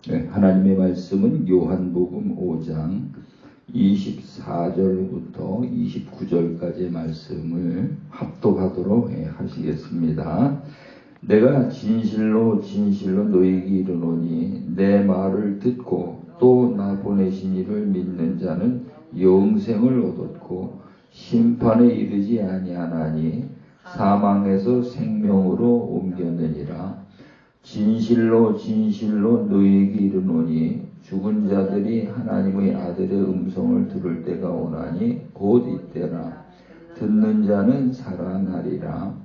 하나님의 말씀은 요한복음 5장 24절부터 29절까지의 말씀을 합독하도록 하시겠습니다. 내가 진실로 진실로 너희에게 이르노니 내 말을 듣고 또 나 보내신 이를 믿는 자는 영생을 얻었고 심판에 이르지 아니하나니 사망에서 생명으로 옮겼느니라. 진실로 진실로 너희에게 이르노니 죽은 자들이 하나님의 아들의 음성을 들을 때가 오나니 곧 이때라. 듣는 자는 살아나리라.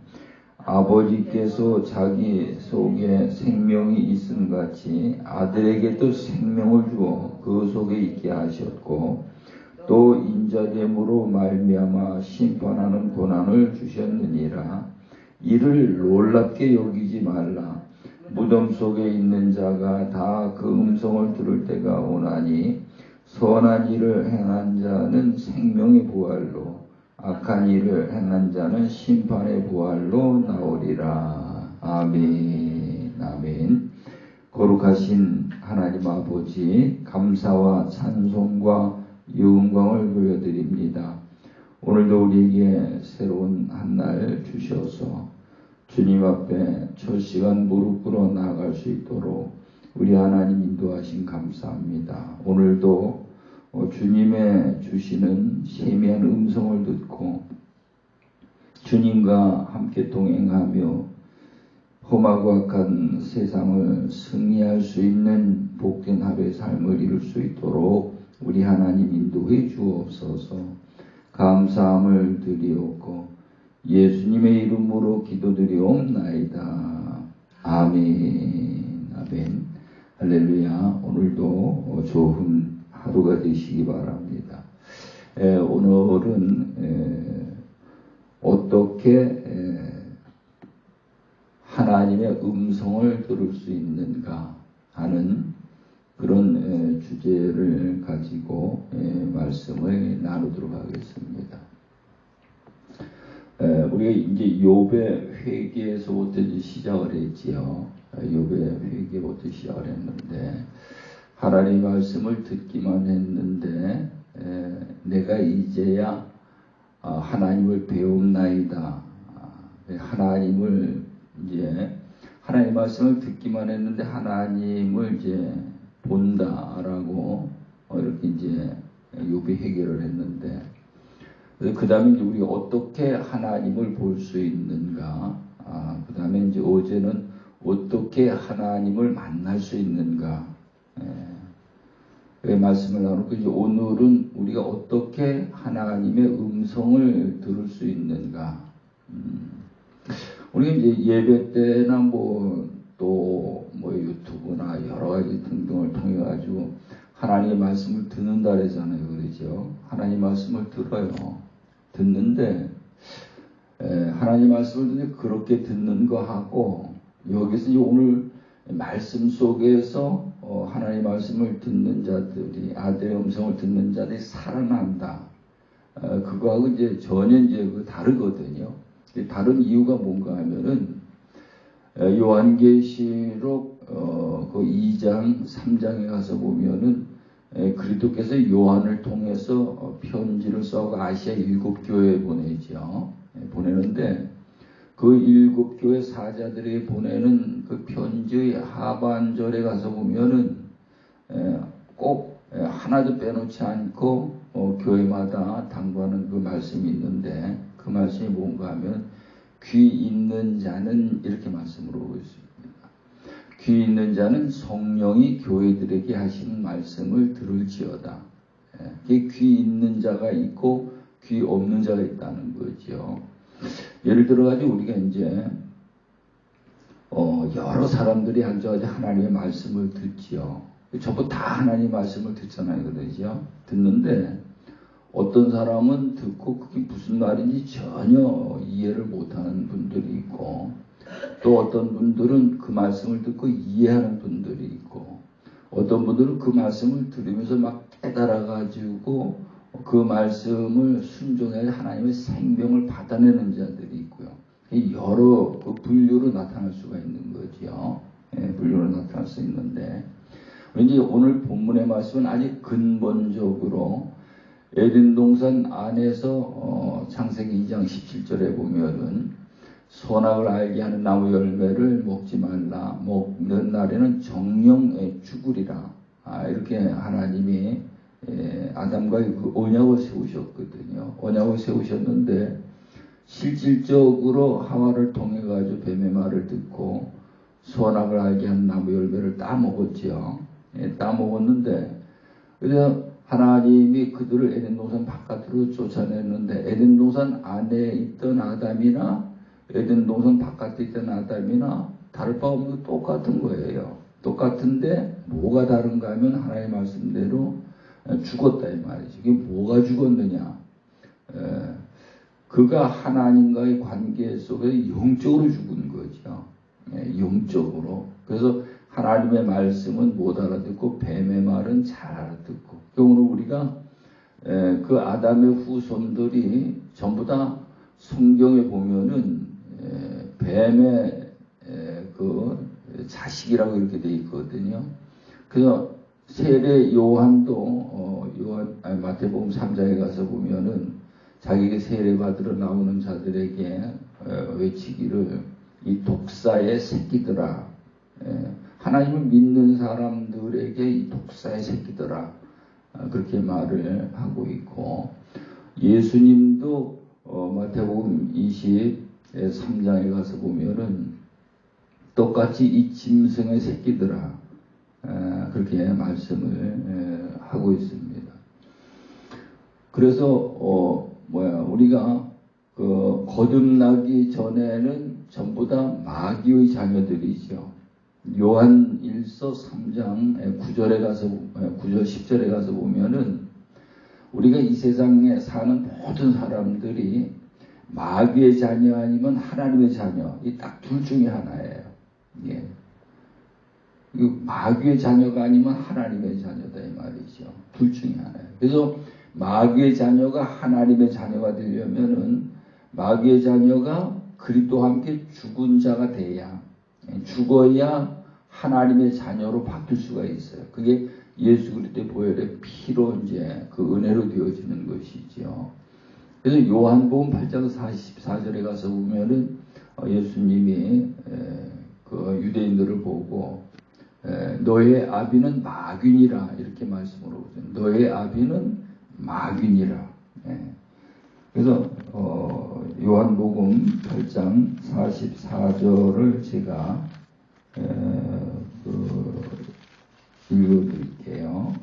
아버지께서 자기 속에 생명이 있음같이 아들에게도 생명을 주어 그 속에 있게 하셨고 또 인자됨으로 말미암아 심판하는 고난을 주셨느니라. 이를 놀랍게 여기지 말라. 무덤 속에 있는 자가 다 그 음성을 들을 때가 오나니 선한 일을 행한 자는 생명의 부활로 악한 일을 행한 자는 심판의 부활로 나오리라. 아멘. 아멘. 거룩하신 하나님 아버지, 감사와 찬송과 영광을 돌려드립니다. 오늘도 우리에게 새로운 한 날 주셔서 주님 앞에 첫 시간 무릎 꿇어 나아갈 수 있도록 우리 하나님 인도하신 감사합니다. 오늘도 주님의 주시는 세미한 음성을 듣고 주님과 함께 동행하며 험하고 악한 세상을 승리할 수 있는 복된 하루의 삶을 이룰 수 있도록 우리 하나님 인도해 주옵소서. 감사함을 드리옵고 예수님의 이름으로 기도드리옵나이다. 아멘. 아멘. 할렐루야. 오늘도 좋은 하루가 되시기 바랍니다. 오늘은 어떻게 하나님의 음성을 들을 수 있는가 하는 그런 주제를 가지고 말씀을 나누도록 하겠습니다. 우리가 이제 욥의 회개에서부터 시작을 했지요. 욥의 회개부터 시작을 했는데 하나님의 말씀을 듣기만 했는데 내가 이제야 하나님을 배움나이다. 하나님을 이제 하나님의 말씀을 듣기만 했는데 하나님을 이제 본다라고 이렇게 이제 욥이 회개를 했는데 그 다음에 이제 우리가 어떻게 하나님을 볼 수 있는가? 그 다음에 이제 어제는 어떻게 하나님을 만날 수 있는가? 그 말씀을 나누고 이제 오늘은 우리가 어떻게 하나님의 음성을 들을 수 있는가? 우리가 이제 예배 때나 또 유튜브나 여러 가지 등등을 통해 가지고 하나님의 말씀을 듣는다 그러잖아요. 그러죠? 하나님 말씀을 들어요. 듣는데 하나님 말씀을 듣는데 그렇게 듣는 거 하고 여기서 이제 오늘 말씀 속에서 하나님 말씀을 듣는 자들이 아들의 음성을 듣는 자들이 살아난다. 그거하고 이제 전혀 이제 다르거든요. 다른 이유가 뭔가 하면은 요한계시록 그 2장 3장에 가서 보면은 그리스도께서 요한을 통해서 편지를 써고 아시아 7교회에 보내죠. 보내는데 그 7교회 사자들에게 보내는 그 편지의 하반절에 가서 보면은 꼭 하나도 빼놓지 않고 교회마다 당부하는 그 말씀이 있는데 그 말씀이 뭔가 하면 귀 있는 자는 이렇게 말씀을 하고 있습니다. 귀 있는 자는 성령이 교회들에게 하시는 말씀을 들을지어다. 귀 있는 자가 있고 귀 없는 자가 있다는 거죠. 예를 들어가지고 우리가 이제 여러 사람들이 앉아가지고 하나님의 말씀을 듣지요. 전부 다 하나님의 말씀을 듣잖아요. 그러죠? 듣는데 어떤 사람은 듣고 그게 무슨 말인지 전혀 이해를 못하는 분들이 있고 또 어떤 분들은 그 말씀을 듣고 이해하는 분들이 있고 어떤 분들은 그 말씀을 들으면서 막 깨달아가지고 그 말씀을 순종해 하나님의 생명을 받아내는 자들이 있고요. 여러 그 분류로 나타날 수가 있는 거죠. 분류로 나타날 수 있는데 왠지 오늘 본문의 말씀은 아주 근본적으로 에덴 동산 안에서 창세기 2장 17절에 보면은 선악을 알게 하는 나무 열매를 먹지 말라. 먹는 날에는 정령 죽으리라. 이렇게 하나님이 아담과의 그 언약을 세우셨거든요. 언약을 세우셨는데 실질적으로 하와를 통해 가지고 뱀의 말을 듣고 선악을 알게 하는 나무 열매를 따먹었죠. 따먹었는데 그래서 하나님이 그들을 에덴 동산 바깥으로 쫓아냈는데 에덴 동산 안에 있던 아담이나 에덴 동산 바깥에 있던 아담이나 다를 바 없는 똑같은 거예요. 똑같은데 뭐가 다른가 하면 하나님의 말씀대로 죽었다 이 말이죠. 이게 뭐가 죽었느냐? 그가 하나님과의 관계 속에 영적으로 죽은 거죠. 영적으로. 그래서 하나님의 말씀은 못 알아듣고 뱀의 말은 잘 알아듣고. 오늘 우리가 그 아담의 후손들이 전부 다 성경에 보면은 뱀의 그 자식이라고 이렇게 돼 있거든요. 그래서 세례 요한도 마태복음 3장에 가서 보면은 자기에게 세례 받으러 나오는 자들에게 외치기를 이 독사의 새끼들아, 하나님을 믿는 사람들에게 이 독사의 새끼들아, 그렇게 말을 하고 있고, 예수님도 마태복음 23장에 가서 보면은 똑같이 이 짐승의 새끼들아, 그렇게 말씀을 하고 있습니다. 그래서 우리가 그 거듭나기 전에는 전부 다 마귀의 자녀들이죠. 요한 1서 3장 9절에 가서 9절 10절에 가서 보면은 우리가 이 세상에 사는 모든 사람들이 마귀의 자녀 아니면 하나님의 자녀, 이 딱 둘 중에 하나예요. 예. 마귀의 자녀가 아니면 하나님의 자녀다 이 말이죠. 둘 중에 하나예요. 그래서 마귀의 자녀가 하나님의 자녀가 되려면은 마귀의 자녀가 그리스도와 함께 죽은 자가 돼야, 죽어야 하나님의 자녀로 바뀔 수가 있어요. 그게 예수 그리스도의 보혈의 피로 이제 그 은혜로 되어지는 것이죠. 그래서 요한복음 8장 44절에 가서 보면은 예수님이 그 유대인들을 보고 너의 아비는 마귀니라 이렇게 말씀을 하거든요. 너의 아비는 마귀니라. 그래서 요한복음 8장 44절을 제가 읽어드릴게요.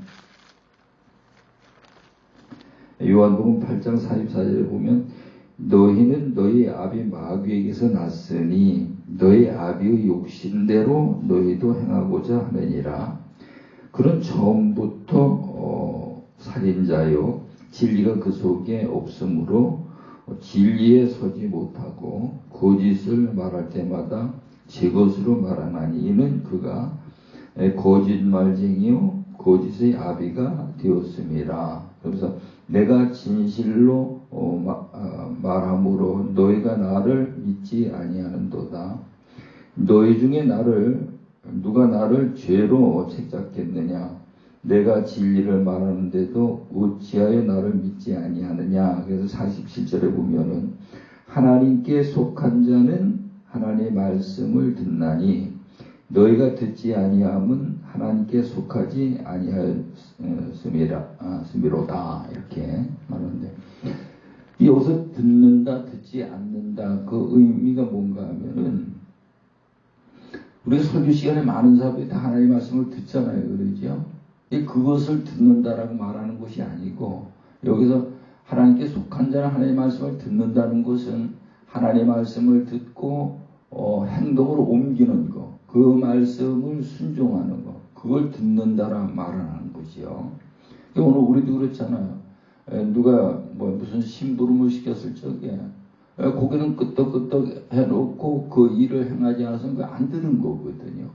요한복음 8장 44절에 보면 너희는 너희 아비 마귀에게서 났으니 너희 아비의 욕심대로 너희도 행하고자 하느니라. 그는 처음부터 살인자요 진리가 그 속에 없으므로 진리에 서지 못하고 거짓을 말할 때마다 제 것으로 말하나니 이는 그가 거짓말쟁이요 거짓의 아비가 되었음이라. 그래서 내가 진실로 말함으로 너희가 나를 믿지 아니하는도다. 너희 중에 누가 나를 죄로 책잡겠느냐? 내가 진리를 말하는데도 어찌하여 나를 믿지 아니하느냐? 그래서 47절에 보면은 하나님께 속한 자는 하나님의 말씀을 듣나니 너희가 듣지 아니함은 하나님께 속하지 아니하였음이로다 이렇게 말하는데 여기서 듣는다 듣지 않는다 그 의미가 뭔가 하면은 우리 설교 시간에 많은 사람들이 다 하나님의 말씀을 듣잖아요. 그러죠? 그것을 듣는다라고 말하는 것이 아니고 여기서 하나님께 속한 자는 하나님의 말씀을 듣는다는 것은 하나님의 말씀을 듣고 행동으로 옮기는 것, 그 말씀을 순종하는 것, 그걸 듣는다라 말하는 것이요. 오늘 우리도 그렇잖아요. 누가 무슨 심부름을 시켰을 적에 고개는 끄덕끄덕 해놓고 그 일을 행하지 않아서는 안 되는 거거든요.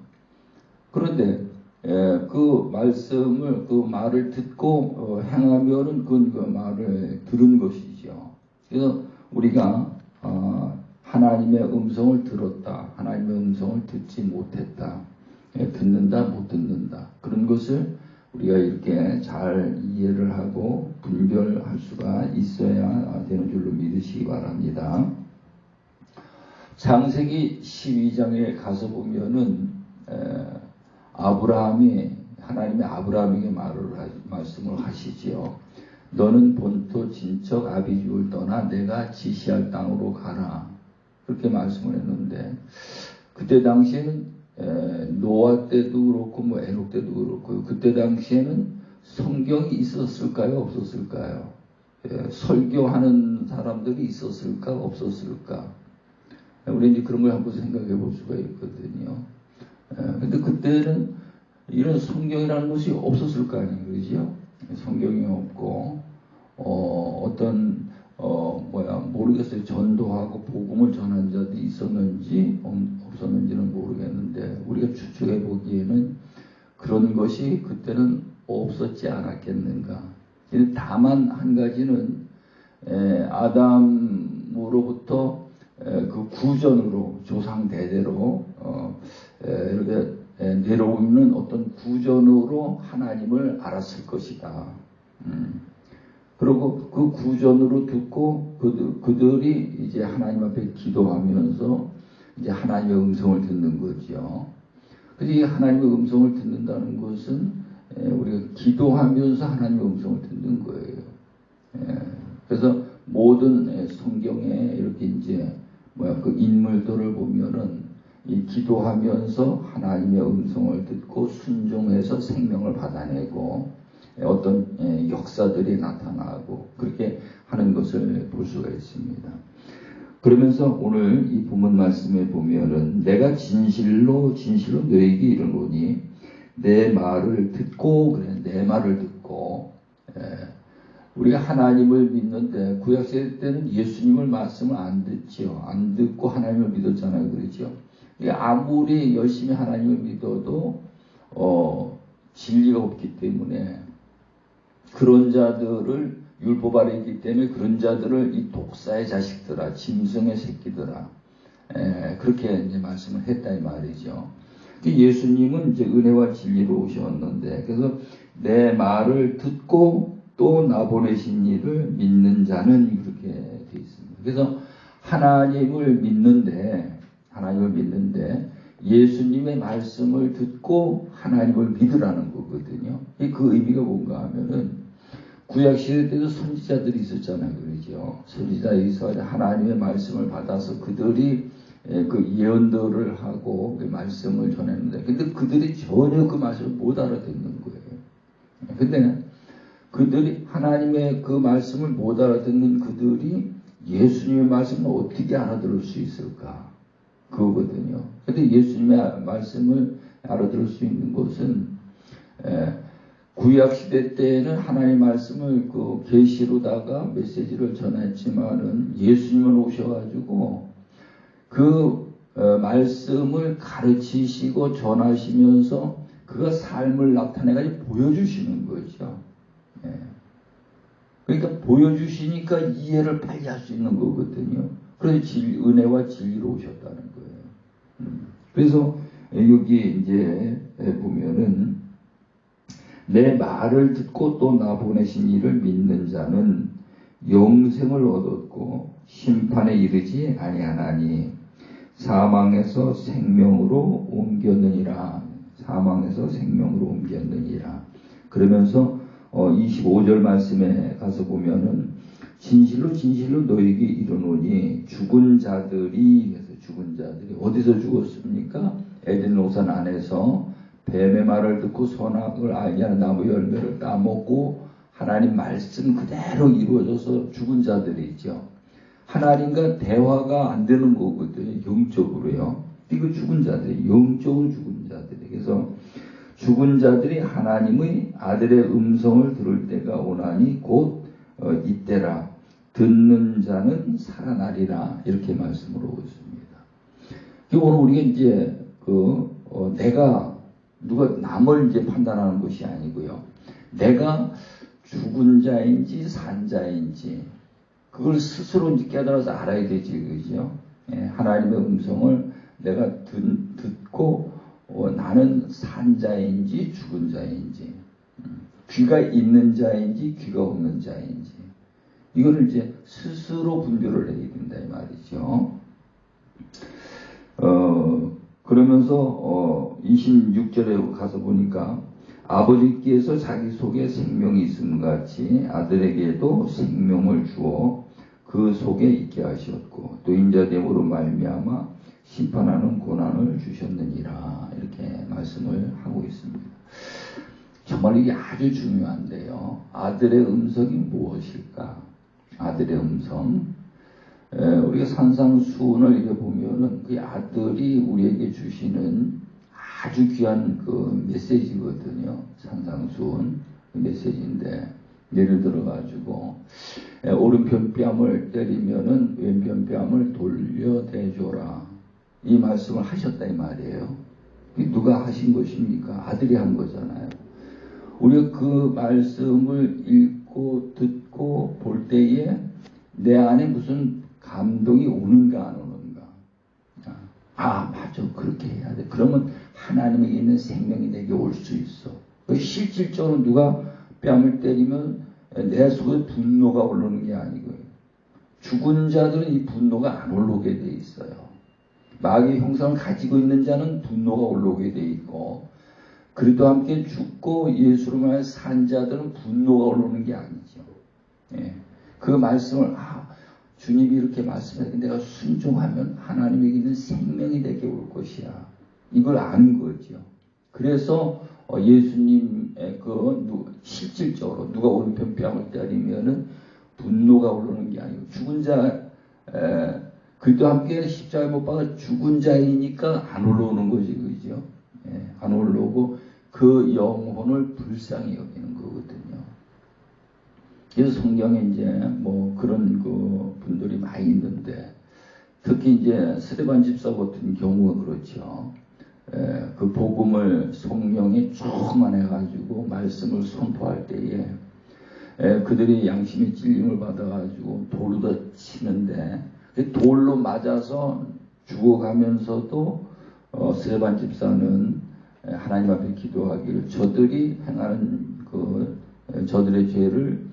그런데 그 말씀을 그 말을 듣고 행하면은 그 말을 들은 것이죠. 그래서 우리가 하나님의 음성을 들었다, 하나님의 음성을 듣지 못했다, 듣는다 못 듣는다 그런 것을 우리가 이렇게 잘 이해를 하고 분별할 수가 있어야 되는 줄로 믿으시기 바랍니다. 창세기 12장에 가서 보면은 하나님이 아브라함에게 말씀을 하시지요. 너는 본토 친척 아비집을 떠나 내가 지시할 땅으로 가라. 그렇게 말씀을 했는데, 그때 당시에는 노아 때도 그렇고 뭐 에녹 때도 그렇고, 그때 당시에는 성경이 있었을까요? 없었을까요? 설교하는 사람들이 있었을까? 없었을까? 우리 이제 그런 걸 한번 생각해 볼 수가 있거든요. 근데 그때는 이런 성경이라는 것이 없었을 거 아니에요, 그죠? 성경이 없고, 모르겠어요. 전도하고 복음을 전한 자들이 있었는지, 없었는지는 모르겠는데, 우리가 추측해 보기에는 그런 것이 그때는 없었지 않았겠는가. 다만 한 가지는, 아담으로부터 그 구전으로, 조상 대대로, 이렇게 내려오는 어떤 구전으로 하나님을 알았을 것이다. 그리고 그 구전으로 듣고 그들이 이제 하나님 앞에 기도하면서 이제 하나님의 음성을 듣는 거죠. 그래서 이 하나님의 음성을 듣는다는 것은 우리가 기도하면서 하나님의 음성을 듣는 거예요. 그래서 모든 성경에 이렇게 이제 그 인물들을 보면은 이 기도하면서 하나님의 음성을 듣고 순종해서 생명을 받아내고 어떤 역사들이 나타나고 그렇게 하는 것을 볼 수가 있습니다. 그러면서 오늘 이 본문 말씀에 보면은 내가 진실로 너에게 이르노니 내 말을 듣고, 그래, 내 말을 듣고, 우리가 하나님을 믿는데 구약시대 때는 예수님을 말씀을 안 듣지요. 안 듣고 하나님을 믿었잖아요. 그렇죠? 아무리 열심히 하나님을 믿어도 진리가 없기 때문에 그런 자들을 율법 아래 있기 때문에 그런 자들을 이 독사의 자식들아, 짐승의 새끼들아, 그렇게 이제 말씀을 했다 이 말이죠. 예수님은 이제 은혜와 진리로 오셨는데, 그래서 내 말을 듣고 또 나 보내신 이를 믿는 자는 그렇게 되어 있습니다. 그래서 하나님을 믿는데 예수님의 말씀을 듣고 하나님을 믿으라는 거거든요. 그 의미가 뭔가 하면은 구약시대 때도 선지자들이 있었잖아요. 그러죠. 선지자들이 있어서 하나님의 말씀을 받아서 그들이 그 예언들을 하고 그 말씀을 전했는데, 근데 그들이 전혀 그 말씀을 못 알아듣는 거예요. 근데 그들이 하나님의 그 말씀을 못 알아듣는 그들이 예수님의 말씀을 어떻게 알아들을 수 있을까? 그거거든요. 근데 예수님의 말씀을 알아들을 수 있는 것은 구약 시대 때는 하나님의 말씀을 그 계시로다가 메시지를 전했지만은 예수님은 오셔가지고 그 말씀을 가르치시고 전하시면서 그가 삶을 나타내가지고 보여주시는 거죠. 그러니까 보여주시니까 이해를 빨리 할 수 있는 거거든요. 그래서 은혜와 진리로 오셨다는 거예요. 그래서 여기 이제 보면은 내 말을 듣고 또 나 보내신 이를 믿는 자는 영생을 얻었고 심판에 이르지 아니하나니 사망에서 생명으로 옮겼느니라. 그러면서 25절 말씀에 가서 보면은 진실로 너에게 이르노니 죽은 자들이 어디서 죽었습니까? 에덴 동산 안에서 뱀의 말을 듣고 선악을 알게 하는 나무 열매를 따먹고 하나님 말씀 그대로 이루어져서 죽은 자들이죠. 하나님과 대화가 안 되는 거거든요. 영적으로요. 이거 죽은 자들이, 영적으로 죽은 자들이. 그래서 죽은 자들이 하나님의 아들의 음성을 들을 때가 오나니 곧 이때라. 듣는 자는 살아나리라. 이렇게 말씀을 하고 있습니다. 오늘 우리가 이제 내가 누가 남을 이제 판단하는 것이 아니고요. 내가 죽은 자인지 산 자인지 그걸 스스로 이제 깨달아서 알아야 되지, 그죠? 하나님의 음성을 내가 듣고 나는 산 자인지 죽은 자인지 귀가 있는 자인지 귀가 없는 자인지 이거를 이제 스스로 분별을 해야 된다 이 말이죠. 그러면서 26절에 가서 보니까 아버지께서 자기 속에 생명이 있음 같이 아들에게도 생명을 주어 그 속에 있게 하셨고 또 인자됨으로 말미암아 심판하는 고난을 주셨느니라 이렇게 말씀을 하고 있습니다. 정말 이게 아주 중요한데요. 아들의 음성이 무엇일까? 아들의 음성. 우리가 산상수훈을 이렇게 보면은 그 아들이 우리에게 주시는 아주 귀한 그 메시지거든요. 산상수훈 그 메시지인데 예를 들어 가지고 오른편 뺨을 때리면은 왼편 뺨을 돌려대줘라 이 말씀을 하셨다 이 말이에요. 누가 하신 것입니까? 아들이 한 거잖아요. 우리가 그 말씀을 읽고 듣고 볼 때에 내 안에 무슨 감동이 오는가 안 오는가. 맞아 그렇게 해야 돼. 그러면 하나님에게 있는 생명이 내게 올 수 있어. 실질적으로 누가 뺨을 때리면 내 속에 분노가 올라오는 게 아니고요. 죽은 자들은 이 분노가 안 올라오게 돼 있어요. 마귀의 형상을 가지고 있는 자는 분노가 올라오게 돼 있고 그리도 함께 죽고 예수로 말해 산 자들은 분노가 올라오는 게 아니죠. 예. 그 말씀을 주님이 이렇게 말씀하니까 내가 순종하면 하나님에게 있는 생명이 내게 올 것이야. 이걸 아는 거죠. 그래서 예수님의 실질적으로 누가 오른편 뺨을 때리면은 분노가 올라오는 게 아니고 죽은 자 그리도 함께 십자가에 못 박아 죽은 자이니까 안 올라오는 거지, 그죠? 예, 안 올라오고 그 영혼을 불쌍히 여기는 거거든요. 그래서 성경에 이제 뭐 그런 그 분들이 많이 있는데 특히 이제 스데반 집사 같은 경우가 그렇죠. 그 복음을 성령에 충만해가지고 말씀을 선포할 때에 그들이 양심의 찔림을 받아가지고 돌로 치는데 돌로 맞아서 죽어가면서도 스데반 집사는 하나님 앞에 기도하기를 저들이 행하는 저들의 죄를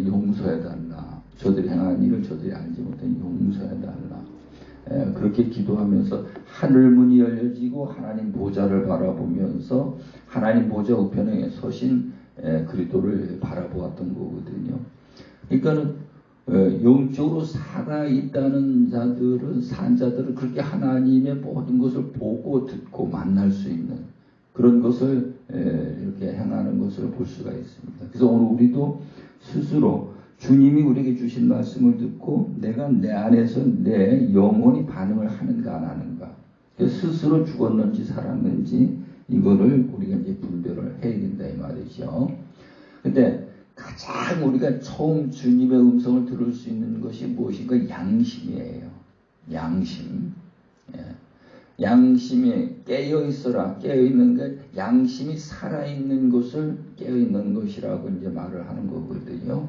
용서해달라. 저들이 행하는 일을 저들이 알지 못하니 용서해달라. 그렇게 기도하면서 하늘문이 열려지고 하나님 보좌를 바라보면서 하나님 보좌 우편에 서신 그리스도를 바라보았던 거거든요. 그러니까는 영적으로 살아있다는 자들은 산 자들은 그렇게 하나님의 모든 것을 보고 듣고 만날 수 있는 그런 것을 이렇게 행하는 것을 볼 수가 있습니다. 그래서 오늘 우리도 스스로 주님이 우리에게 주신 말씀을 듣고 내가 내 안에서 내 영혼이 반응을 하는가 안 하는가 스스로 죽었는지 살았는지 이거를 우리가 이제 분별을 해야 된다 이 말이죠. 근데 가장 우리가 처음 주님의 음성을 들을 수 있는 것이 무엇인가? 양심이에요. 양심. 양심이 깨어있어라. 깨어있는 것, 양심이 살아있는 것을 깨어있는 것이라고 이제 말을 하는 거거든요.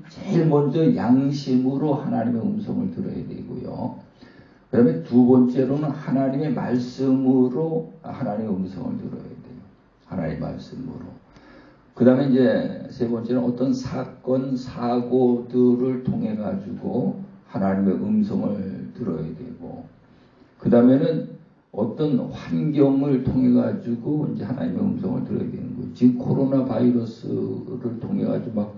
제일 먼저 양심으로 하나님의 음성을 들어야 되고요. 그 다음에 두 번째로는 하나님의 말씀으로 하나님의 음성을 들어야 돼요. 하나님의 말씀으로. 그 다음에 이제 세 번째는 어떤 사건, 사고들을 통해 가지고 하나님의 음성을 들어야 되고, 그 다음에는 어떤 환경을 통해 가지고 이제 하나님의 음성을 들어야 되는 거예요. 지금 코로나 바이러스를 통해 가지고 막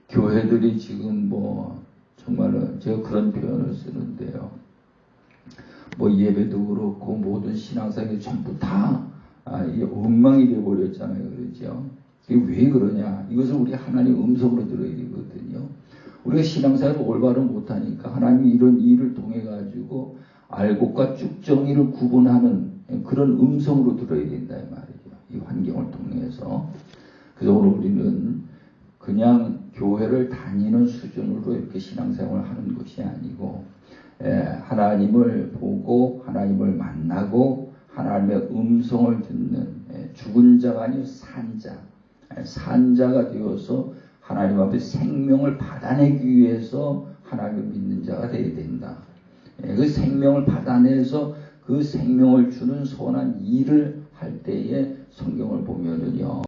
교회들이 지금 뭐 정말로 제가 그런 표현을 쓰는데요. 뭐 예배도 그렇고 모든 신앙생활이 전부 다 엉망이 되어버렸잖아요. 그렇죠? 이게 왜 그러냐? 이것을 우리 하나님의 음성으로 들어야 되거든요. 우리가 신앙생활을 올바로 못하니까 하나님이 이런 일을 통해 가지고 알곡과 쭉정이를 구분하는 그런 음성으로 들어야 된다 이 말이죠. 이 환경을 통해서. 그래서 오늘 우리는 그냥 교회를 다니는 수준으로 이렇게 신앙생활을 하는 것이 아니고 하나님을 보고 하나님을 만나고 하나님의 음성을 듣는 죽은 자가 아니고 산자가 되어서 하나님 앞에 생명을 받아내기 위해서 하나님을 믿는 자가 되어야 된다. 그 생명을 받아내서 그 생명을 주는 선한 일을 할 때에 성경을 보면은요,